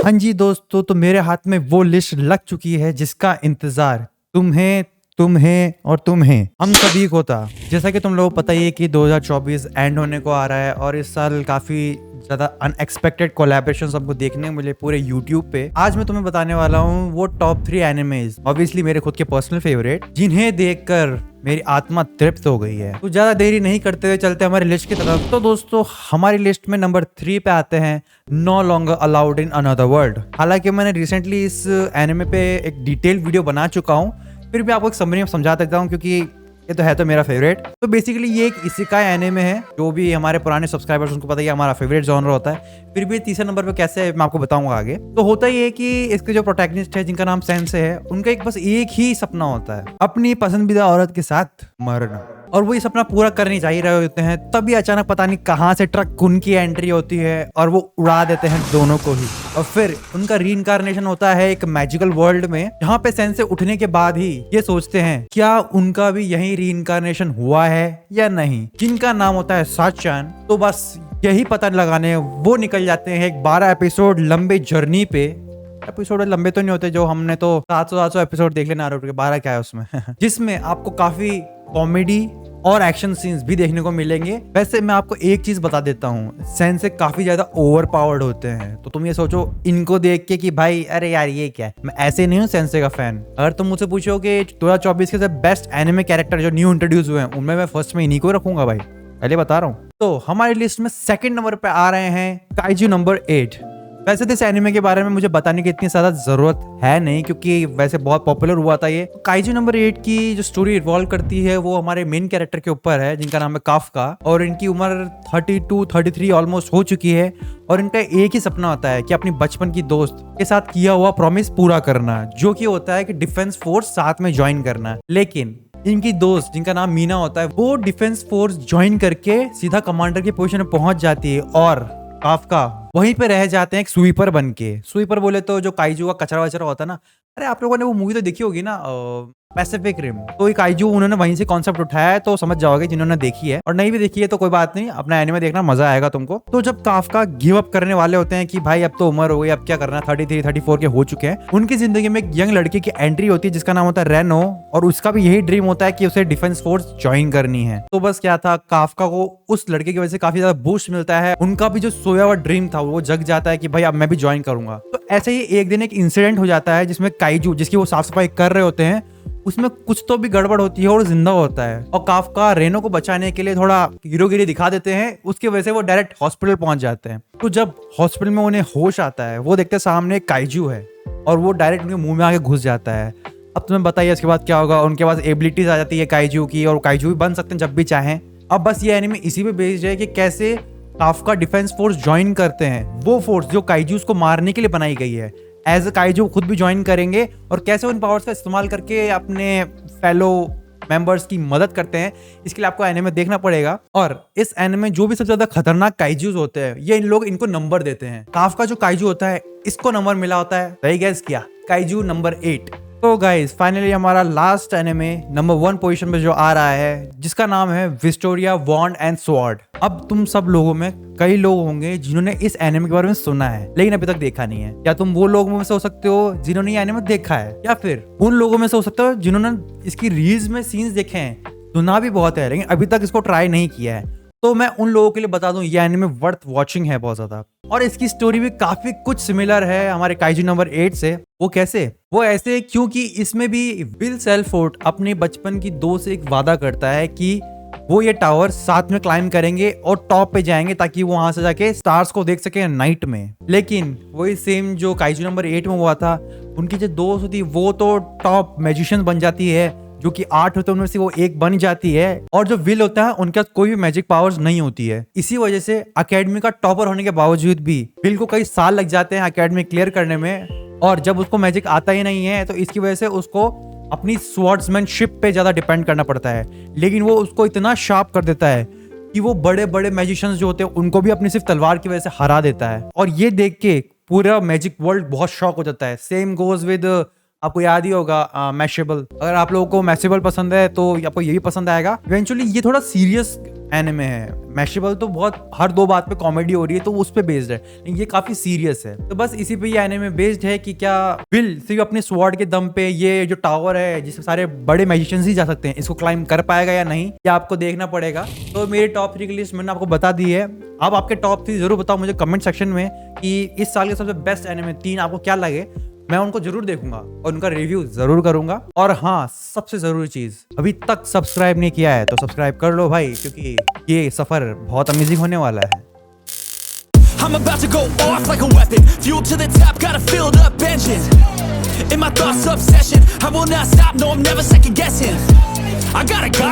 हाँ जी दोस्तों, तो मेरे हाथ में वो लिस्ट लग चुकी है जिसका इंतजार तुम्हें तुम्हें और तुम्हें हम सभी को था। जैसा कि तुम लोगों को पता ही है कि 2024 एंड होने को आ रहा है और इस साल काफी ज्यादा अनएक्सपेक्टेड कोलैबोरेशन हमको देखने को मिले पूरे यूट्यूब पे। आज मैं तुम्हें बताने वाला हूँ वो टॉप 3 एनिमेज, ऑब्वियसली मेरे खुद के पर्सनल फेवरेट, जिन्हें देखकर मेरी आत्मा तृप्त हो गई है। तो ज्यादा देरी नहीं करते हुए चलते हमारी लिस्ट की तरफ। तो दोस्तों, हमारी लिस्ट में नंबर 3 पे आते हैं no longer allowed in another world. हालांकि मैंने रिसेंटली इस एनिमे पे एक डिटेल वीडियो बना चुका हूँ, फिर भी आपको एक समरी में समझा सकता हूँ क्योंकि ये तो है तो मेरा फेवरेट। तो बेसिकली ये एक इसेकाई एनिमे है, जो भी हमारे पुराने सब्सक्राइबर्स उनको पता ही हमारा फेवरेट जॉनर होता है। फिर भी तीसरे नंबर पे कैसे है मैं आपको बताऊंगा आगे। तो होता ही है कि इसके जो प्रोटैगनिस्ट है जिनका नाम सेंसे है, उनका एक बस एक ही सपना होता है, अपनी पसंदीदा औरत के साथ मरना। और वो ये सपना पूरा करने जा ही रहे होते हैं, तभी अचानक पता नहीं कहां से ट्रक उनकी एंट्री होती है और वो उड़ा देते हैं दोनों को ही। और फिर उनका रीइंकार्नेशन होता है एक मैजिकल वर्ल्ड में, जहां पे सेंसे उठने के बाद ही ये सोचते हैं क्या उनका भी यही रीइंकार्नेशन हुआ है या नहीं, जिनका नाम होता है साचान। तो बस यही पता लगाने वो निकल जाते हैं एक 12 एपिसोड लंबे जर्नी पे। एपिसोड लंबे तो नहीं होते, जो हमने तो 700 एपिसोड देख लेना, 12 क्या है उसमें जिसमें आपको काफी कॉमेडी और एक्शन सीन्स भी देखने को मिलेंगे। वैसे मैं आपको एक चीज बता देता हूँ, सेंसे काफी ज्यादा ओवर पावर्ड होते हैं। तो तुम ये सोचो इनको देख के कि भाई अरे यार ये क्या है, मैं ऐसे नहीं हूँ सेंसे का फैन। अगर तुम मुझसे पूछो कि 2024 के बेस्ट एनिमे कैरेक्टर जो न्यू इंट्रोड्यूस हुए हैं, उनमें मैं फर्स्ट में इन्हीं को रखूंगा भाई, पहले बता रहा हूँ। तो हमारी लिस्ट में सेकंड नंबर पे आ रहे हैं काइजू नंबर 8। वैसे तो इस एनिमे के बारे में मुझे बताने की इतनी ज्यादा जरूरत है नहीं, क्योंकि वैसे बहुत पॉपुलर हुआ था ये। काइजू नंबर 8 की जो स्टोरी इन्वॉल्व करती है वो हमारे मेन कैरेक्टर के ऊपर है, जिनका नाम है काफका। और इनकी उम्र 32-33 ऑलमोस्ट हो चुकी है और इनका एक ही सपना होता है कि अपनी बचपन की दोस्त के साथ किया हुआ प्रॉमिस पूरा करना, जो कि होता है कि डिफेंस फोर्स साथ में ज्वाइन करना। लेकिन इनकी दोस्त जिनका नाम मीना होता है, वो डिफेंस फोर्स ज्वाइन करके सीधा कमांडर की पोजीशन में पहुंच जाती है और काफका वहीं पे रह जाते हैं एक स्वीपर बन के। स्वीपर बोले तो जो काइजू का कचरा वचरा होता है ना, अरे आप लोगों ने वो मूवी तो देखी होगी ना, पैसिफिक रिम। तो ये काइजू उन्होंने वहीं से कॉन्सेप्ट उठाया है, तो समझ जाओगे जिन्होंने देखी है। और नहीं भी देखी है तो कोई बात नहीं, अपना एनिमे देखना, मजा आएगा तुमको। तो जब काफका गिव अप करने वाले होते हैं कि भाई अब तो उम्र हो गई, अब क्या करना, 33-34 के हो चुके हैं, उनकी जिंदगी में एक यंग लड़की की एंट्री होती है जिसका नाम होता है रेनो। और उसका भी यही ड्रीम होता है कि उसे डिफेंस फोर्स ज्वाइन करनी है। तो बस क्या था, काफका को उस लड़के की वजह से काफी ज्यादा बूस्ट मिलता है। उनका भी जो सोया हुआ ड्रीम था वो जग जाता है कि भाई अब मैं भी ज्वाइन करूंगा। तो ऐसे ही एक दिन एक इंसिडेंट हो जाता है जिसमें काइजू जिसकी वो साफ सफाई कर रहे होते हैं, उसमें कुछ तो भी गड़बड़ होती है और जिंदा होता है। और काफका रेनो को बचाने के लिए थोड़ा हीरोगिरी दिखा देते हैं, उसकी वजह से वो डायरेक्ट हॉस्पिटल पहुंच जाते हैं। तो जब हॉस्पिटल में उन्हें होश आता है, वो देखते हैं सामने एक काइजू है और वो डायरेक्ट उनके मुंह में आके घुस जाता है। अब तुम्हें बताइए इसके बाद क्या होगा। उनके पास एबिलिटीज आ जाती है काइजू की, और काइजू भी बन सकते हैं जब भी चाहें। अब बस ये एनिमे इसी पे बेस्ड है कि कैसे काफका डिफेंस फोर्स ज्वाइन करते हैं, वो फोर्स जो काइजूस को मारने के लिए बनाई गई है। एज अ काइजू खुद भी ज्वाइन करेंगे और कैसे उन पावर्स का इस्तेमाल करके अपने फेलो मेंबर्स की मदद करते हैं, इसके लिए आपको एनिमे देखना पड़ेगा। और इस एनिमे जो भी सबसे ज्यादा खतरनाक काइजूस होते हैं, ये इन लोग इनको नंबर देते हैं। काफका जो काइजू होता है, इसको नंबर मिला होता है, सही गैस किया, काइजू नंबर 8। तो गाइस फाइनली हमारा लास्ट एनिमे नंबर 1 पोजीशन पे जो आ रहा है, जिसका नाम है विस्टोरिया वॉन्ड एंड स्वॉर्ड। अब तुम सब लोगों में कई लोग होंगे जिन्होंने इस एनिमे के बारे में सुना है लेकिन अभी तक देखा नहीं है। क्या तुम वो लोगों में से हो सकते हो जिन्होंने ये एनिमे देखा है, या फिर उन लोगों में से हो सकते हो जिन्होंने इसकी रील्स में सीन्स देखे हैं, सुना भी बहुत है लेकिन अभी तक इसको ट्राई नहीं किया है। तो मैं उन लोगों के लिए बता दूं, ये एनिमे वर्थ वॉचिंग है बहुत ज्यादा। और इसकी स्टोरी भी काफी कुछ सिमिलर है हमारे काइजू नंबर 8 से। वो कैसे? वो ऐसे क्योंकि इसमें भी विल सेल्फोर्ड अपने बचपन की दोस्त से एक वादा करता है कि वो ये टावर साथ में क्लाइंब करेंगे और टॉप पे जाएंगे ताकि वो वहां से जाके स्टार्स को देख सके नाइट में। लेकिन वही सेम जो काइजू नंबर 8 में हुआ था, उनकी जो दोस्त होती वो तो टॉप मैजिशियन बन जाती है, जो कि 8 होते हैं उनमें से वो एक बन जाती है। और जो विल होता है उनका कोई भी मैजिक पावर्स नहीं होती है। इसी वजह से एकेडमी का टॉपर होने के बावजूद भी विल को कई साल लग जाते हैं एकेडमी क्लियर करने में। और जब उसको मैजिक आता ही नहीं है तो इसकी वजह से उसको अपनी स्वॉर्ड्समैनशिप पे ज्यादा डिपेंड करना पड़ता है। लेकिन वो उसको इतना शार्प कर देता है कि वो बड़े बड़े मैजिशियंस जो होते हैं उनको भी अपनी सिर्फ तलवार की वजह से हरा देता है। और ये देख के पूरा मैजिक वर्ल्ड बहुत शॉक हो जाता है। सेम गोज विद आपको याद ही होगा मैशेबल। अगर आप लोगों को मैशेबल पसंद है तो आपको ये भी पसंद आएगा। इवेंचुअली ये थोड़ा सीरियस एनिमे है। मैशेबल तो बहुत हर 2 बात पे कॉमेडी हो रही है तो उस पे बेस्ड है, लेकिन ये काफी सीरियस है। तो बस इसी पे ये एनिमे बेस्ड है कि क्या विल सिर्फ अपने स्वॉर्ड के दम पे ये जो टावर है जिसमें सारे बड़े मैजिशियंस ही जा सकते हैं, इसको क्लाइम कर पाएगा या नहीं, ये आपको देखना पड़ेगा। तो मेरी टॉप 3 की लिस्ट मैंने आपको बता दी है। अब आपके टॉप 3 जरूर बताओ मुझे कमेंट सेक्शन में कि इस साल के सबसे बेस्ट एनिमे 3 आपको क्या लगे। मैं उनको जरूर देखूंगा और उनका रिव्यू जरूर करूंगा। और हाँ, सबसे जरूरी चीज, अभी तक सब्सक्राइब नहीं किया है तो सब्सक्राइब कर लो भाई, क्योंकि ये सफर बहुत अमेजिंग होने वाला है। I'm about to go off like a weapon, fuel to the top, got a filled up engine. In my thoughts, obsession, I will not stop, no I'm never second guessing. I got a Glock